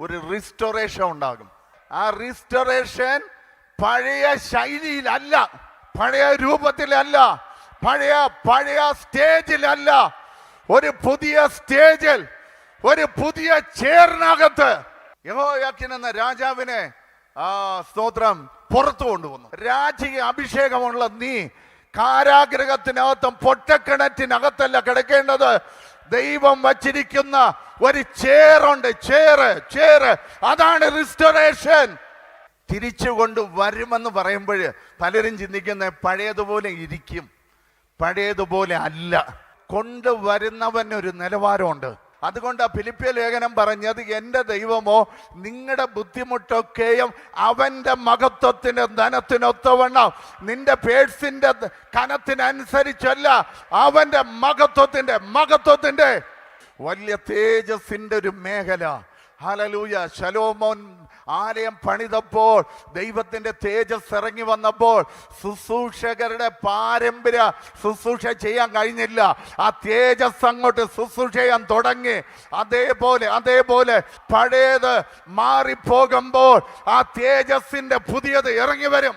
ഒരു റിസ്റ്റോറേഷൻ ഉണ്ടാകും. ആ റിസ്റ്റോറേഷൻ പഴയ ശൈലിയിലല്ല, പഴയ രൂപത്തിലല്ല, പഴയ സ്റ്റേജിലല്ല, ഒരു പുതിയ സ്റ്റേജിൽ, ഒരു പുതിയ ചേറിനകത്ത് യെഹോയാക്കീൻ എന്ന രാജാവിനെ സ്തോത്രം പുറത്തു കൊണ്ടുവന്നു. രാജകീയ അഭിഷേകമുള്ള നീ കാരാഗ്രഹത്തിനകത്തും പൊട്ടക്കിണറ്റിനകത്തല്ല കിടക്കേണ്ടത്. ദൈവം വച്ചിരിക്കുന്ന ഒരു ചേറുണ്ട്, ചേറ്. അതാണ് റിസ്റ്റോറേഷൻ. തിരിച്ചു കൊണ്ട് വരുമെന്ന് പറയുമ്പോൾ പലരും ചിന്തിക്കുന്ന പഴയതുപോലെ ഇരിക്കും, പഴയതുപോലെ അല്ല. കൊണ്ടുവരുന്നവനൊരു നിലവാരമുണ്ട്. അതുകൊണ്ട് ഫിലിപ്പിയ ലേഖനം പറഞ്ഞത്, എൻ്റെ ദൈവമോ നിങ്ങളുടെ ബുദ്ധിമുട്ടൊക്കെയും അവൻ്റെ മഹത്വത്തിന് ധനത്തിനൊത്തവണ്ണം, നിന്റെ പേഴ്സിൻ്റെ കനത്തിനനുസരിച്ചല്ല, അവൻ്റെ മഹത്വത്തിൻ്റെ വലിയ തേജസ്സിൻ്റെ ഒരു മേഖല. ഹല്ലേലൂയ. ശലോമോൻ ആലയം പണിതപ്പോൾ ദൈവത്തിന്റെ തേജസ് ഇറങ്ങി വന്നപ്പോൾ ശുശ്രൂഷകരുടെ പാരമ്പര്യ ശുശ്രൂഷ ചെയ്യാൻ കഴിഞ്ഞില്ല. ആ തേജസ് അങ്ങോട്ട് ശുശ്രൂഷ ചെയ്യാൻ തുടങ്ങി. അതേപോലെ പഴയത് മാറിപ്പോകുമ്പോൾ ആ തേജസ്സിന്റെ പുതിയത് ഇറങ്ങി വരും.